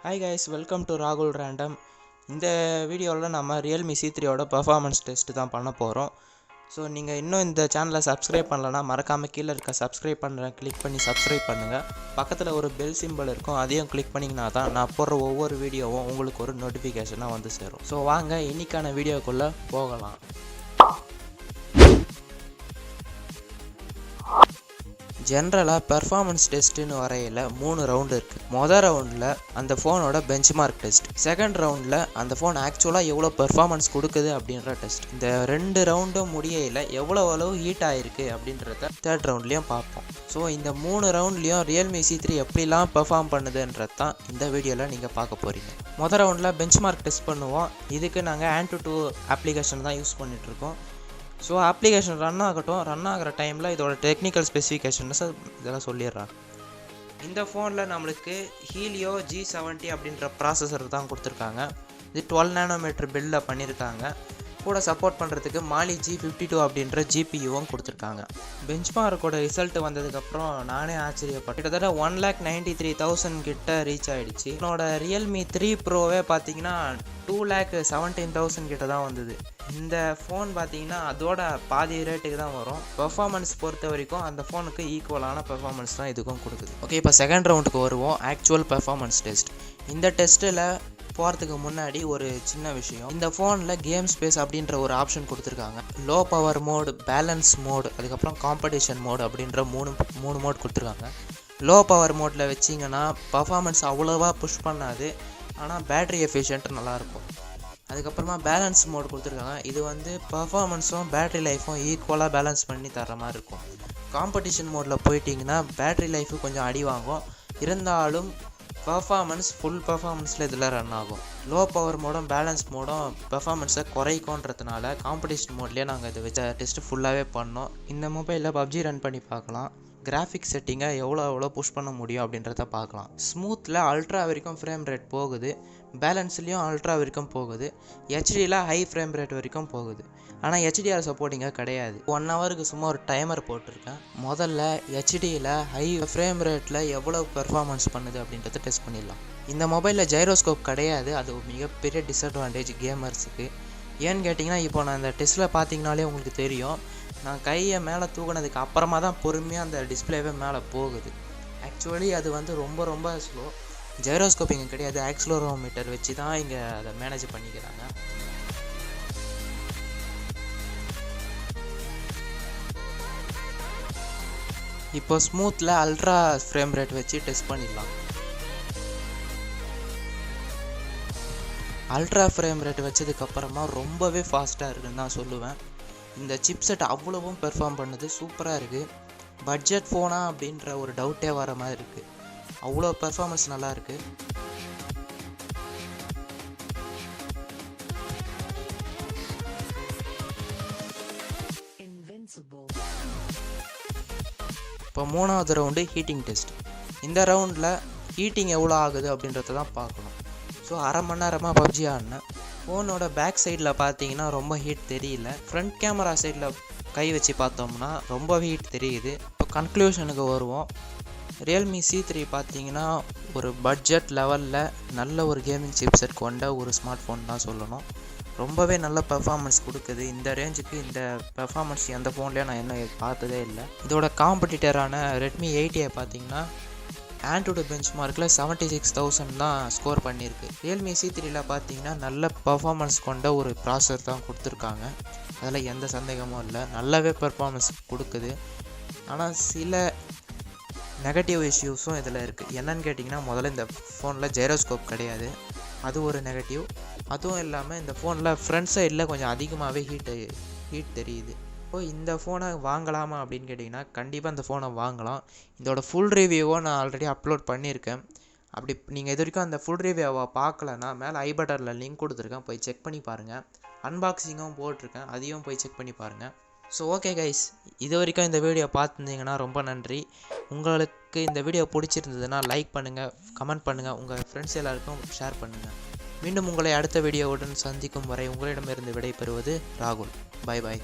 Hi guys, welcome to Rahul Random. இந்த வீடியோவில் நம்ம Realme C3 ஓட பெர்ஃபார்மன்ஸ் டெஸ்ட் தான் பண்ண போகிறோம். ஸோ நீங்கள் இன்னும் இந்த சேனலை சப்ஸ்கிரைப் பண்ணலன்னா மறக்காமல் கீழே இருக்க சப்ஸ்கிரைப் பண்ணுறேன் கிளிக் பண்ணி சப்ஸ்கிரைப் பண்ணுங்கள். பக்கத்தில் ஒரு பெல் சிம்பிள் இருக்கும், அதையும் கிளிக் பண்ணிங்கன்னா தான் நான் போடுற ஒவ்வொரு வீடியோவும் உங்களுக்கு ஒரு நோட்டிஃபிகேஷனாக வந்து சேரும். ஸோ வாங்க இன்னைக்கான வீடியோக்குள்ளே போகலாம். ஜென்ரலாக பெர்ஃபார்மன்ஸ் டெஸ்ட்டுன்னு வரையில் 3 ரவுண்டு இருக்குது. மொதல் ரவுண்டில் அந்த ஃபோனோட பெஞ்ச்மார்க் டெஸ்ட், செகண்ட் ரவுண்டில் அந்த ஃபோன் ஆக்சுவலாக எவ்வளோ பெர்ஃபார்மன்ஸ் கொடுக்குது அப்படின்ற டெஸ்ட். இந்த 2 ரவுண்டும் முடியையில் எவ்வளோ அளவு ஹீட் ஆகிருக்கு அப்படின்றத தேர்ட் ரவுண்ட்லேயும் பார்ப்போம். ஸோ இந்த 3 ரவுண்ட்லேயும் Realme C3 எப்படிலாம் பெர்ஃபார்ம் பண்ணுதுன்றது தான் இந்த வீடியோவில் நீங்கள் பார்க்க போகிறீங்க. மொதல் ரவுண்டில் பெஞ்ச்மார்க் டெஸ்ட் பண்ணுவோம். இதுக்கு நாங்கள் AnTuTu அப்ளிகேஷன் தான் யூஸ் பண்ணிகிட்ருக்கோம். ஸோ அப்ளிகேஷன் ரன் ஆகிற டைமில் இதோட டெக்னிக்கல் ஸ்பெசிஃபிகேஷன்ஸ் இதெல்லாம் சொல்லிடுறேன். இந்த ஃபோனில் நம்மளுக்கு Helio G70 அப்படின்ற ப்ராசஸர் தான் கொடுத்துருக்காங்க. இது 12 nm பில்டில் பண்ணியிருக்காங்க. கூட சப்போர்ட் பண்ணுறதுக்கு Mali G52 அப்படின்ற GPUவும் கொடுத்துருக்காங்க. பெஞ்ச்மார்க்கோட ரிசல்ட் வந்ததுக்கப்புறம் நானே ஆச்சரியப்பட்டேன். கிட்டத்தட்ட 1,93,000 கிட்ட ரீச் ஆகிடுச்சு. என்னோட Realme 3 ப்ரோவே பார்த்தீங்கன்னா 2,17,000 கிட்ட தான் வந்தது. இந்த ஃபோன் பார்த்தீங்கன்னா அதோட பாதி ரேட்டுக்கு தான் வரும். பெர்ஃபார்மன்ஸ் பொறுத்த வரைக்கும் அந்த ஃபோனுக்கு ஈக்குவலான பெர்ஃபார்மன்ஸ் தான் இதுக்கும் கொடுக்குது. ஓகே, இப்போ செகண்ட் ரவுண்டுக்கு வருவோம். Actual performance test. இந்த டெஸ்ட்டில் போகிறதுக்கு முன்னாடி ஒரு சின்ன விஷயம். இந்த ஃபோனில் கேம் ஸ்பேஸ் அப்படின்ற ஒரு ஆப்ஷன் கொடுத்துருக்காங்க. Low power mode, balance mode, அதுக்கப்புறம் காம்படிஷன் மோடு அப்படின்ற மூணு மோட் கொடுத்துருக்காங்க. லோ பவர் மோடில் வச்சிங்கன்னா பர்ஃபார்மன்ஸ் அவ்வளோவா புஷ் பண்ணாது, ஆனால் பேட்ரி எஃபிஷியன்ட் நல்லாயிருக்கும். அதுக்கப்புறமா பேலன்ஸ் மோட் கொடுத்துருக்காங்க. இது வந்து பர்ஃபார்மன்ஸும் பேட்ரி லைஃப்பும் ஈக்குவலாக பேலன்ஸ் பண்ணி தர மாதிரி இருக்கும். காம்படிஷன் மோடில் போயிட்டிங்கன்னா பேட்ரி லைஃபு கொஞ்சம் அடி வாங்கும், இருந்தாலும் பர்ஃபார்மன்ஸ் ஃபுல் பர்ஃபார்மன்ஸில் இதில் ரன் ஆகும். லோ பவர் மோடும் பேலன்ஸ் மோடும் பர்ஃபார்மன்ஸை குறைக்கும்ன்றதுனால காம்படிஷன் மோட்லேயே நாங்கள் இதை வச்ச டெஸ்ட்டு ஃபுல்லாகவே பண்ணோம். இந்த மொபைலில் PUBG ரன் பண்ணி பார்க்கலாம். கிராஃபிக்ஸ் செட்டிங்கை எவ்வளோ புஷ் பண்ண முடியும் அப்படின்றத பார்க்கலாம். ஸ்மூத்தில் அல்ட்ரா வரைக்கும் ஃப்ரேம் ரேட் போகுது, பேலன்ஸ்லேயும் அல்ட்ரா வரைக்கும் போகுது, ஹெச்டியில் ஹை ஃப்ரேம் ரேட் வரைக்கும் போகுது. ஆனால் HDR சப்போர்ட்டிங்காக கிடையாது. 1 ஹவருக்கு சும்மா ஒரு டைமர் போட்டிருக்கேன். முதல்ல HDயில் ஹை ஃப்ரேம் ரேட்டில் எவ்வளோ பெர்ஃபார்மன்ஸ் பண்ணுது அப்படின்றத டெஸ்ட் பண்ணிடலாம். இந்த மொபைலில் ஜைரோஸ்கோப் கிடையாது, அது ஒரு மிகப்பெரிய டிஸ்அட்வான்டேஜ் கேமர்ஸுக்கு. ஏன்னு கேட்டிங்கன்னா, இப்போ நான் இந்த டெஸ்ட்டில் பார்த்தீங்கனாலே உங்களுக்கு தெரியும், நான் கையை மேலே தூக்கினதுக்கு அப்புறமா தான் பொறுமையாக அந்த டிஸ்பிளேவே மேலே போகுது. ஆக்சுவலி அது வந்து ரொம்ப ஸ்லோ. ஜைரோஸ்கோப்பிங் கிடையாது, ஆக்சிலரோமீட்டர் வச்சு தான் இங்கே அதை மேனேஜ் பண்ணிக்கிறாங்க. இப்போ ஸ்மூத்தில் அல்ட்ரா ஃப்ரேம் ரேட் வச்சு டெஸ்ட் பண்ணிடலாம். அல்ட்ரா ஃப்ரேம் ரேட் வச்சதுக்கப்புறமா ரொம்பவே ஃபாஸ்ட்டாக இருக்குதுன்னு தான் சொல்லுவேன். இந்த சிப்செட் அவ்வளவும் பெர்ஃபார்ம் பண்ணுது, சூப்பராக இருக்குது. பட்ஜெட் ஃபோனா அப்படின்ற ஒரு டவுட்டே வர மாதிரி இருக்குது, அவ்வளோ பெர்ஃபார்மன்ஸ் நல்லா இருக்குது. இப்போ 3வது ரவுண்டு ஹீட்டிங் டெஸ்ட். இந்த ரவுண்டில் ஹீட்டிங் எவ்வளோ ஆகுது அப்படின்றத தான் பார்க்கணும். ஸோ அரை மணி நேரமாக PUBG ஆடினேன். ஃபோனோட பேக் சைடில் பார்த்தீங்கன்னா ரொம்ப ஹீட் தெரியல. ஃப்ரண்ட் கேமரா சைடில் கை வச்சு பார்த்தோம்னா ரொம்ப ஹீட் தெரியுது. இப்போ கன்க்ளூஷனுக்கு வருவோம். Realme C3 பார்த்தீங்கன்னா ஒரு பட்ஜெட் லெவலில் நல்ல ஒரு கேமிங் சிப்செட் கொண்ட ஒரு ஸ்மார்ட் ஃபோன் தான் சொல்லணும். ரொம்பவே நல்ல பெர்ஃபார்மன்ஸ் கொடுக்குது. இந்த ரேஞ்சுக்கு இந்த பெர்ஃபார்மன்ஸ் எந்த ஃபோன்லேயும் நான் என்ன பார்த்ததே இல்லை. இதோட காம்படிட்டரான Redmi 8A பார்த்தீங்கன்னா AnTuTu பெஞ்ச்மார்க்கில் 76,000 தான் ஸ்கோர் பண்ணியிருக்கு. Realme C3ல பார்த்தீங்கன்னா நல்ல பர்ஃபார்மன்ஸ் கொண்ட ஒரு ப்ராசஸர் தான் கொடுத்துருக்காங்க, அதில் எந்த சந்தேகமும் இல்லை. நல்லாவே பெர்ஃபார்மன்ஸ் கொடுக்குது. ஆனால் சில நெகட்டிவ் இஷ்யூஸும் இதில் இருக்குது. என்னன்னு கேட்டிங்கன்னா, முதல்ல இந்த ஃபோனில் ஜைரோஸ்கோப் கிடையாது, அது ஒரு நெகட்டிவ். அதுவும் இல்லாமல் இந்த ஃபோனில் ஃப்ரண்ட் சைடில் கொஞ்சம் அதிகமாகவே ஹீட் தெரியுது. இப்போ இந்த ஃபோனை வாங்கலாமா அப்படின்னு கேட்டிங்கன்னா, கண்டிப்பாக இந்த ஃபோனை வாங்கலாம். இதோட ஃபுல் ரிவ்யூவை நான் ஆல்ரெடி அப்லோட் பண்ணியிருக்கேன். அப்படி நீங்கள் இது வரைக்கும் அந்த ஃபுல் ரிவ்யூவை பார்க்கலன்னா மேலே ஐ பட்டனில் லிங்க் கொடுத்துருக்கேன், போய் செக் பண்ணி பாருங்கள். அன்பாக்சிங்கும் போட்டிருக்கேன், அதையும் போய் செக் பண்ணி பாருங்கள். ஸோ ஓகே கைஸ், இது வரைக்கும் இந்த வீடியோ பார்த்துருந்தீங்கன்னா ரொம்ப நன்றி. உங்களுக்கு இந்த வீடியோ பிடிச்சிருந்ததுன்னா லைக் பண்ணுங்கள், கமெண்ட் பண்ணுங்கள், உங்கள் ஃப்ரெண்ட்ஸ் எல்லாருக்கும் ஷேர் பண்ணுங்கள். மீண்டும் உங்களை அடுத்த வீடியோவுடன் சந்திக்கும் வரை உங்களிடமிருந்து விடைபெறுவது ராகுல். Bye bye.